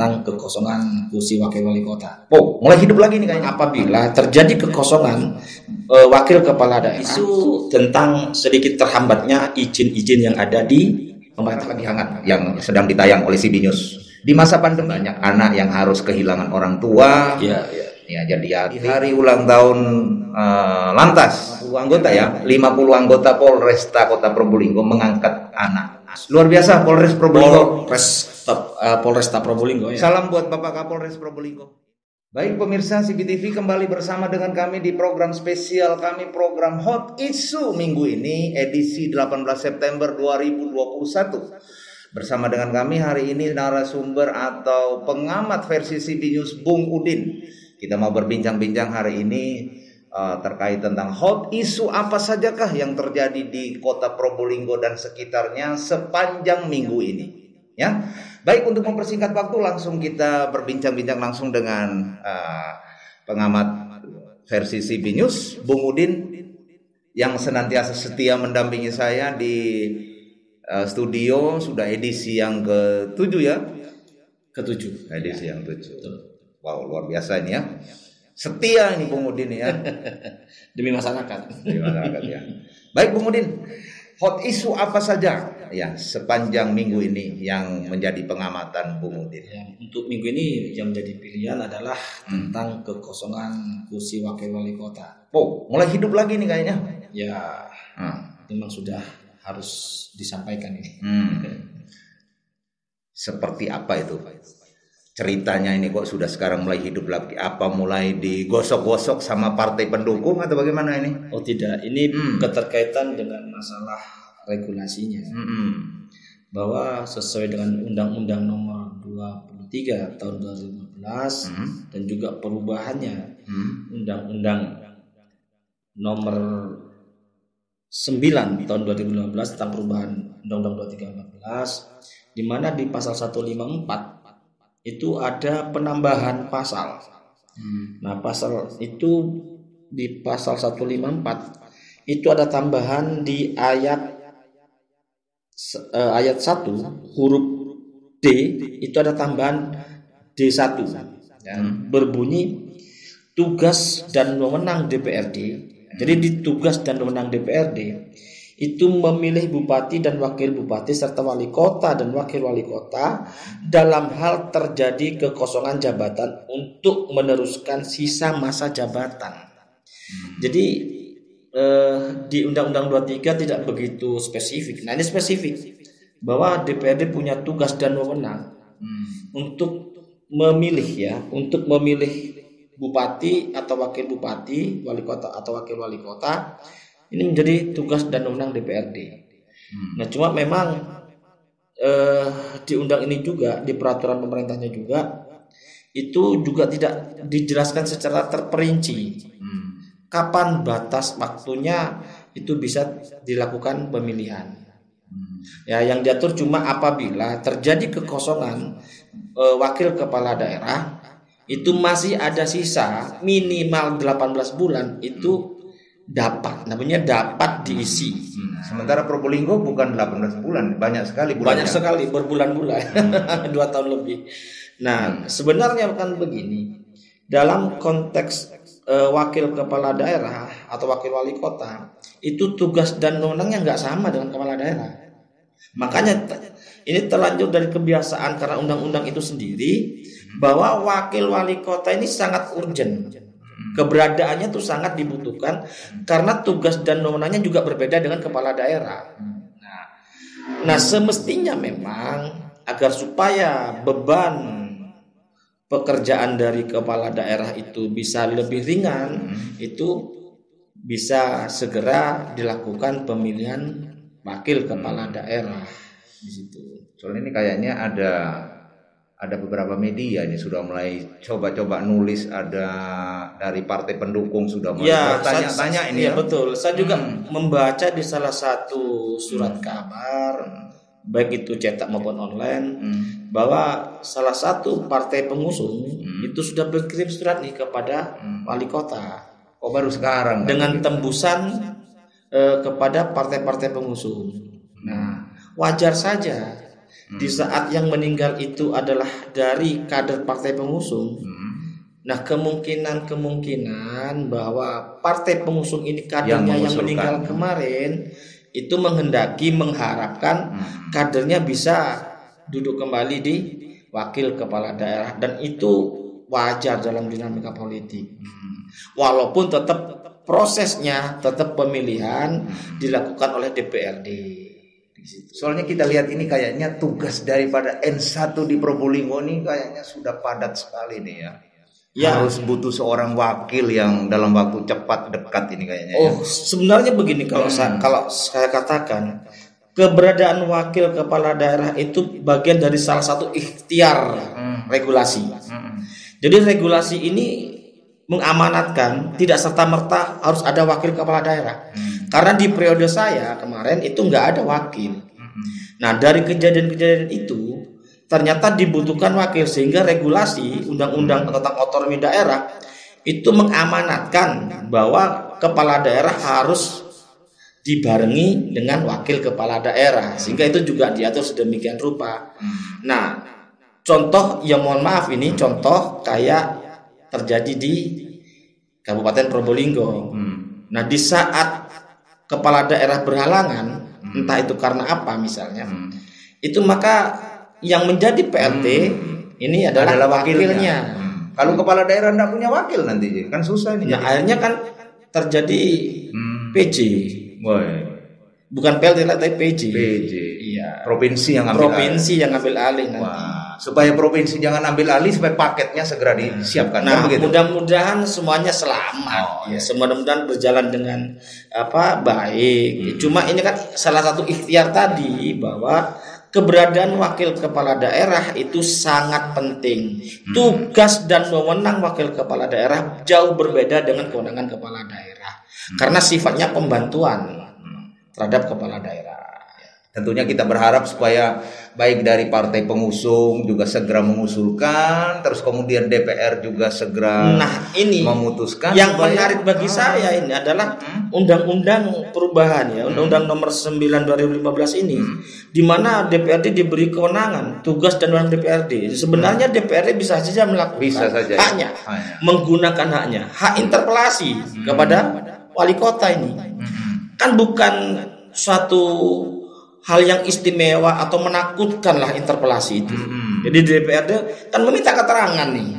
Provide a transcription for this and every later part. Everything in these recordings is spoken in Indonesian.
tentang kekosongan kursi wakil wali kota. Oh, mulai hidup lagi nih kayaknya. Apabila terjadi kekosongan wakil kepala daerah, isu tentang sedikit terhambatnya izin-izin yang ada di pemerintah lagi hangat yang sedang ditayang oleh CB News. Di masa pandemi banyak anak yang harus kehilangan orang tua. Ya, jadi di hari ulang tahun Lantas 50 anggota ya, 50 anggota Polresta Kota Probolinggo mengangkat anak. Luar biasa Polres Probolinggo. Polresta Probolinggo ya. Salam buat Bapak Kapolres Probolinggo. Baik pemirsa CBTV, kembali bersama dengan kami di program spesial kami, program Hot Issue minggu ini edisi 18 September 2021. Bersama dengan kami hari ini narasumber atau pengamat versi CB News Bung Udin. Kita mau berbincang-bincang hari ini terkait tentang hot issue apa sajakah yang terjadi di Kota Probolinggo dan sekitarnya sepanjang minggu ini. Ya, baik, untuk mempersingkat waktu langsung kita berbincang-bincang langsung dengan pengamat versi CB News Bung Udin yang senantiasa setia mendampingi saya di studio. Sudah edisi yang ke-7 ya, ke-7 edisi yang ke-7. Wow, luar biasa ini ya. Setia ini Bung Udin ya. Demi masyarakat. Demi masyarakat ya. Baik Bung Udin, hot issue apa saja ya sepanjang minggu ini yang menjadi pengamatan Bung Udin? Ya, untuk minggu ini yang menjadi pilihan adalah tentang kekosongan kursi wakil wali kota. Oh, mulai hidup lagi nih kayaknya. Ya, memang sudah harus disampaikan ini. Seperti apa itu ceritanya ini kok sudah sekarang mulai hidup lagi? Apa mulai digosok-gosok sama partai pendukung atau bagaimana ini? Oh tidak, ini keterkaitan dengan masalah regulasinya. Bahwa sesuai dengan Undang-Undang Nomor 23 Tahun 2015 dan juga perubahannya Undang-Undang Nomor 9 Tahun 2015 tentang perubahan Undang-Undang 23 di mana di pasal 154 itu ada penambahan pasal. Nah, pasal itu di pasal 154 itu ada tambahan di ayat 1 huruf D, itu ada tambahan D1 ya, berbunyi tugas dan wewenang DPRD. Jadi di tugas dan wewenang DPRD itu memilih bupati dan wakil bupati serta wali kota dan wakil wali kota dalam hal terjadi kekosongan jabatan untuk meneruskan sisa masa jabatan. Jadi di Undang-Undang 23 tidak begitu spesifik. Nah, ini spesifik bahwa DPRD punya tugas dan wewenang untuk memilih ya, untuk memilih bupati atau wakil bupati, wali kota atau wakil wali kota. Ini menjadi tugas dan wewenang DPRD. Nah, cuma memang di undang ini juga, di peraturan pemerintahnya juga, itu juga tidak dijelaskan secara terperinci kapan batas waktunya itu bisa dilakukan pemilihan. Ya, yang diatur cuma apabila terjadi kekosongan wakil kepala daerah itu masih ada sisa minimal 18 bulan itu dapat diisi. Sementara Probolinggo bukan 18 bulan, banyak sekali bulannya. Banyak sekali, berbulan-bulan. 2 tahun lebih. Nah, sebenarnya kan begini. Dalam konteks wakil kepala daerah atau wakil wali kota, itu tugas dan wewenangnya nggak sama dengan kepala daerah. Makanya ini terlanjur dari kebiasaan karena undang-undang itu sendiri bahwa wakil wali kota ini sangat urgent. Keberadaannya tuh sangat dibutuhkan karena tugas dan wewenangnya juga berbeda dengan kepala daerah. Nah, semestinya memang agar supaya beban pekerjaan dari kepala daerah itu bisa lebih ringan, itu bisa segera dilakukan pemilihan wakil kepala daerah di situ. Soalnya ini kayaknya ada beberapa media ini sudah mulai coba-coba nulis, ada dari partai pendukung sudah mulai bertanya-tanya ini. Ya, betul. Saya juga membaca di salah satu surat kabar, baik itu cetak maupun online, bahwa salah satu partai pengusung itu sudah berkirim surat nih kepada wali kota. Oh, baru sekarang dengan tembusan kepada partai-partai pengusung. Nah, wajar saja di saat yang meninggal itu adalah dari kader partai pengusung. Nah, kemungkinan bahwa partai pengusung ini kadernya yang meninggal kemarin itu mengharapkan kadernya bisa duduk kembali di wakil kepala daerah, dan itu wajar dalam dinamika politik. Walaupun tetap prosesnya tetap pemilihan dilakukan oleh DPRD. Soalnya kita lihat ini kayaknya tugas daripada N1 di Probolinggo ini kayaknya sudah padat sekali nih ya. Harus butuh seorang wakil yang dalam waktu cepat dekat ini kayaknya. Sebenarnya begini, kalau saya katakan keberadaan wakil kepala daerah itu bagian dari salah satu ikhtiar regulasi. Jadi regulasi ini mengamanatkan tidak serta-merta harus ada wakil kepala daerah. Karena di periode saya kemarin itu nggak ada wakil. Nah, dari kejadian-kejadian itu ternyata dibutuhkan wakil, sehingga regulasi undang-undang tentang otonomi daerah itu mengamanatkan bahwa kepala daerah harus dibarengi dengan wakil kepala daerah, sehingga itu juga diatur sedemikian rupa. Nah, contoh yang mohon maaf ini contoh kayak terjadi di Kabupaten Probolinggo. Nah, di saat kepala daerah berhalangan, entah itu karena apa misalnya, itu maka yang menjadi PLT ini adalah wakilnya. Kalau kepala daerah tidak punya wakil nanti kan susah ini. Nah, akhirnya kan terjadi PJ. Bukan PLT tapi PJ. Iya. Provinsi yang ngambil alih nanti. Supaya provinsi jangan ambil alih, supaya paketnya segera disiapkan. Nah, mudah-mudahan semuanya selamat. Mudah-mudahan berjalan dengan baik. Cuma ini kan salah satu ikhtiar tadi bahwa keberadaan wakil kepala daerah itu sangat penting. Tugas dan wewenang wakil kepala daerah jauh berbeda dengan kewenangan kepala daerah. Karena sifatnya pembantuan terhadap kepala daerah. Tentunya kita berharap supaya baik dari partai pengusung juga segera mengusulkan, terus kemudian DPR juga segera memutuskan. Yang menarik bagi saya ini adalah undang-undang perubahan Undang-Undang nomor 9 2015 ini, di mana DPRD diberi kewenangan, tugas dan wewenang DPRD. Sebenarnya DPRD bisa saja melakukan haknya, menggunakan haknya, hak interpelasi kepada wali kota ini. Kan bukan suatu hal yang istimewa atau menakutkan lah interpelasi itu. Jadi DPRD kan meminta keterangan nih.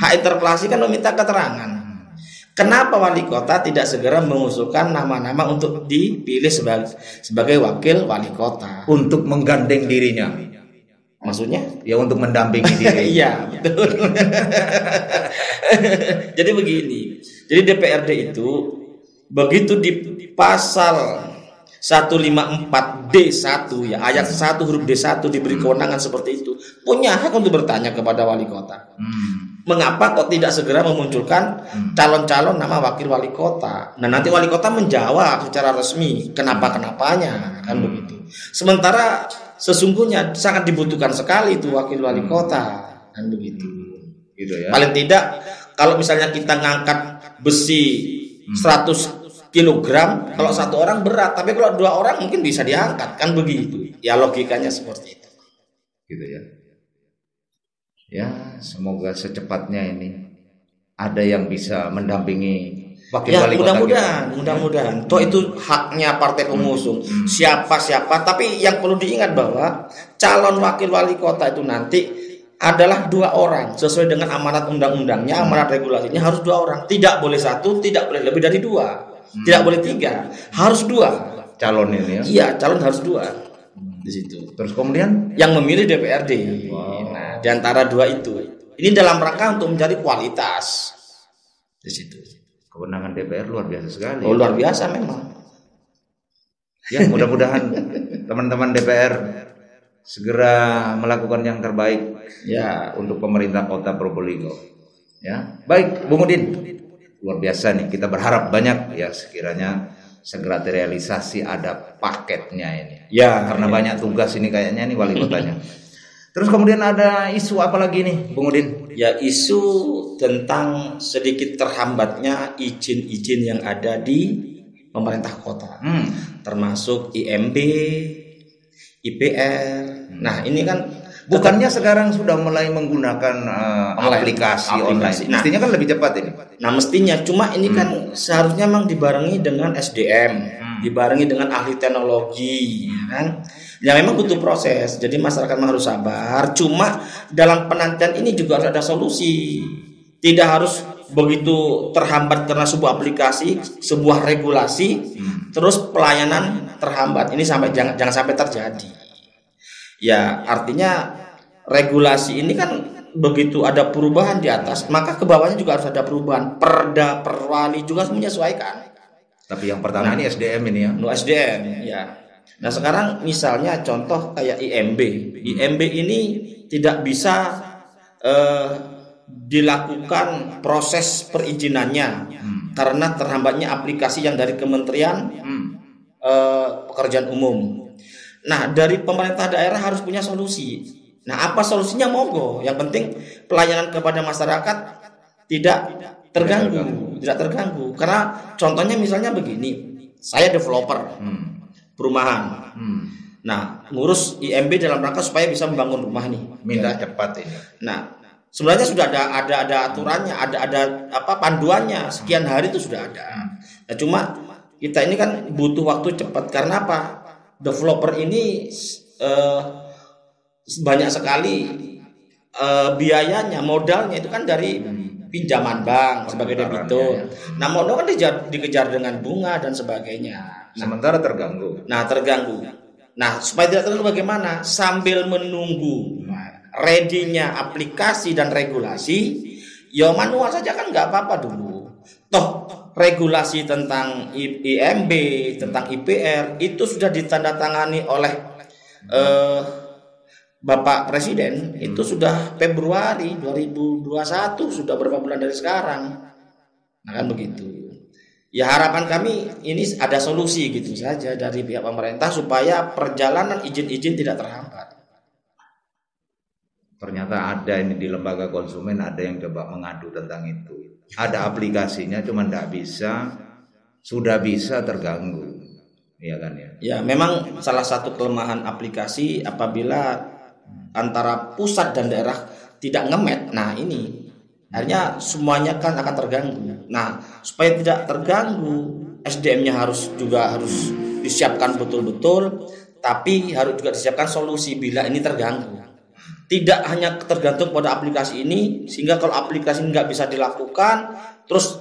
Hak interpelasi kan meminta keterangan. Kenapa wali kota tidak segera mengusulkan nama-nama untuk dipilih sebagai wakil wali kota untuk menggandeng dirinya? Maksudnya? Ya untuk mendampingi diri. Iya, betul. Jadi begini. Jadi DPRD itu begitu di pasal 154D1 ayat 1 huruf D1 diberi kewenangan seperti itu, punya hak untuk bertanya kepada wali kota. Mengapa kok tidak segera memunculkan calon-calon nama wakil wali kota? Nah, nanti wali kota menjawab secara resmi kenapa-kenapanya, kan begitu. Sementara sesungguhnya sangat dibutuhkan sekali itu wakil wali kota, kan begitu. Gitu ya. Paling tidak kalau misalnya kita ngangkat besi 100 kilogram, kalau satu orang berat, tapi kalau dua orang mungkin bisa diangkat, kan begitu. Ya logikanya seperti itu. Gitu ya. Ya, semoga secepatnya ini ada yang bisa mendampingi wakil wali kota. Mudah-mudahan. Toh itu haknya partai pengusung. Siapa, tapi yang perlu diingat bahwa calon wakil wali kota itu nanti adalah 2 orang sesuai dengan amanat undang-undangnya, amanat regulasinya harus 2 orang. Tidak boleh 1, tidak boleh lebih dari 2. Tidak boleh 3, harus 2 calon ini ya. Iya, calon harus 2 di situ. Terus kemudian yang memilih DPRD. Nah, di antara 2 itu. Ini dalam rangka untuk mencari kualitas di situ. Kewenangan DPR luar biasa sekali. Luar biasa memang. Ya, mudah-mudahan teman-teman DPR segera melakukan yang terbaik untuk pemerintah Kota Probolinggo. Ya, baik, Bung Udin. Luar biasa nih, kita berharap banyak ya sekiranya segera terrealisasi ada paketnya ini. Ya, karena banyak tugas ini kayaknya nih wali kotanya. Terus kemudian ada isu apa lagi nih, Bung Udin? Ya, isu tentang sedikit terhambatnya izin-izin yang ada di pemerintah kota. Termasuk IMB, IPR, Nah, ini kan bukannya sekarang sudah mulai menggunakan aplikasi online. Nah, mestinya kan lebih cepat ini. Nah, mestinya, cuma ini kan seharusnya memang dibarengi dengan SDM, dibarengi dengan ahli teknologi, ya kan? Ya memang butuh proses. Jadi masyarakat harus sabar. Cuma dalam penantian ini juga harus ada solusi. Tidak harus begitu terhambat karena sebuah aplikasi, sebuah regulasi, terus pelayanan terhambat. Ini jangan sampai terjadi. Ya, artinya regulasi ini kan begitu ada perubahan di atas, maka ke bawahnya juga harus ada perubahan. Perda, perwali juga harus menyesuaikan. Tapi yang pertama ini SDM ini ya. SDM, ya. Nah, sekarang misalnya contoh kayak IMB. IMB ini tidak bisa dilakukan proses perizinannya karena terhambatnya aplikasi yang dari Kementerian Pekerjaan Umum. Nah, dari pemerintah daerah harus punya solusi. Nah, apa solusinya? Monggo. Yang penting pelayanan kepada masyarakat tidak terganggu. Karena contohnya misalnya begini, saya developer perumahan. Nah, ngurus IMB dalam rangka supaya bisa membangun rumah nih. Minta cepat ini. Nah, sebenarnya sudah ada aturannya, ada panduannya. Sekian hari itu sudah ada. Nah, cuma kita ini kan butuh waktu cepat. Karena apa? Developer ini banyak sekali biayanya, modalnya itu kan dari pinjaman bank sebagai debitur. Nah, modal kan dikejar dengan bunga dan sebagainya. Sementara terganggu. Nah, supaya tidak terganggu bagaimana? Sambil menunggu ready-nya aplikasi dan regulasi, ya manual saja kan nggak apa-apa dulu. Toh regulasi tentang IMB, tentang IPR itu sudah ditandatangani oleh Bapak Presiden, itu sudah Februari 2021, sudah berapa bulan dari sekarang. Nah, kan begitu. Ya, harapan kami ini ada solusi gitu saja dari pihak pemerintah supaya perjalanan izin-izin tidak terhambat. Ternyata ada ini di lembaga konsumen, ada yang coba mengadu tentang itu. Ada aplikasinya, cuma tidak bisa, sudah bisa terganggu. Iya kan ya? Ya, memang salah satu kelemahan aplikasi apabila antara pusat dan daerah tidak ngemet. Nah, ini akhirnya semuanya kan akan terganggu. Nah, supaya tidak terganggu, SDM-nya harus disiapkan betul-betul, tapi harus juga disiapkan solusi bila ini terganggu. Tidak hanya tergantung pada aplikasi ini, sehingga kalau aplikasi ini nggak bisa dilakukan, terus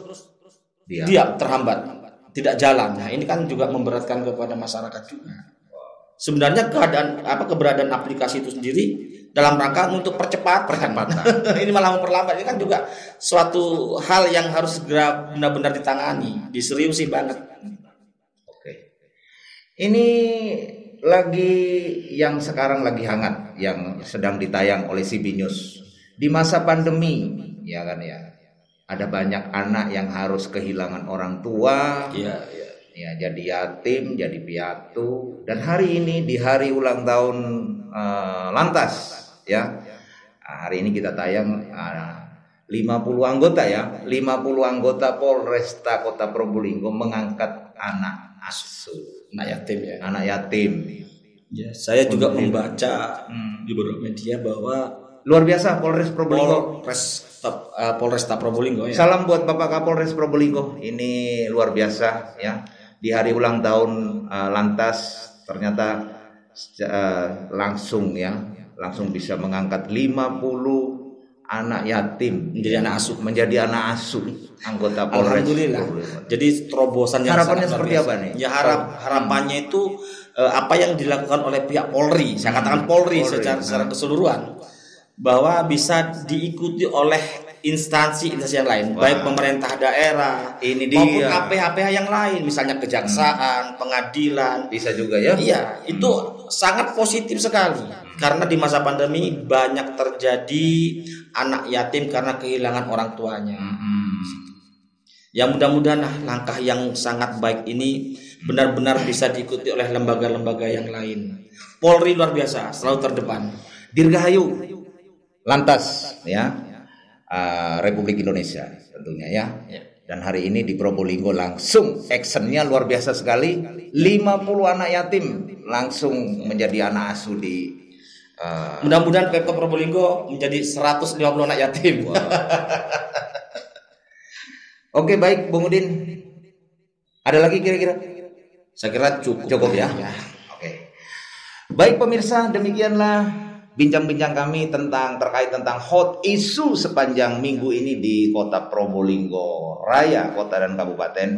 dia terhambat, tidak jalan. Nah, ini kan juga memberatkan kepada masyarakat juga. Sebenarnya keberadaan aplikasi itu sendiri dalam rangka untuk percepatan. Ini malah memperlambat. Ini kan juga suatu hal yang harus segera benar-benar ditangani, diseriusi banget. Oke. Ini lagi yang sekarang lagi hangat, yang sedang ditayang oleh CB News. Di masa pandemi, ya kan ya. Ada banyak anak yang harus kehilangan orang tua. Iya. Ya, jadi yatim, jadi piatu. Dan hari ini di hari ulang tahun Lantas, ya. Hari ini kita tayang 50 anggota ya, 50 anggota Polresta Kota Probolinggo mengangkat anak asuh, anak yatim. Ya, saya juga membaca di beberapa media bahwa luar biasa Polres Probolinggo. Polresta Probolinggo ya. Salam buat Bapak Kapolres Probolinggo. Ini luar biasa ya. Di hari ulang tahun Lantas ternyata langsung bisa mengangkat 50 anak yatim menjadi anak asuh anggota Polres. Alhamdulillah. Jadi terobosan yang harapannya seperti apa nih? Ya, harapannya itu apa yang dilakukan oleh pihak Polri. Saya katakan Polri secara keseluruhan, bahwa bisa diikuti oleh instansi yang lain, baik pemerintah daerah maupun APH yang lain, misalnya kejaksaan, pengadilan. Bisa juga ya? Iya, itu sangat positif sekali. Karena di masa pandemi banyak terjadi anak yatim karena kehilangan orang tuanya. Ya, mudah-mudahan langkah yang sangat baik ini benar-benar bisa diikuti oleh lembaga-lembaga yang lain. Polri luar biasa, selalu terdepan. Dirgahayu Lantas ya. Republik Indonesia tentunya ya. Dan hari ini di Probolinggo langsung actionnya luar biasa sekali. 50 anak yatim langsung menjadi anak asuh di Mudah-mudahan Pemkot Probolinggo menjadi 150 anak yatim. Oke, baik Bung Udin. Ada lagi kira-kira? Saya kira cukup. Cukup ya. Oke. Baik pemirsa, demikianlah bincang-bincang kami terkait tentang hot issue sepanjang minggu ini di Kota Probolinggo Raya, kota dan kabupaten,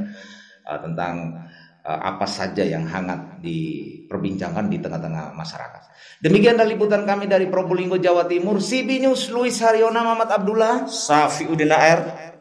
tentang apa saja yang hangat diperbincangkan di tengah-tengah masyarakat. Demikianlah liputan kami dari Probolinggo, Jawa Timur. CB News, Luis Haryona, Muhammad Abdullah, Safiuddin AR.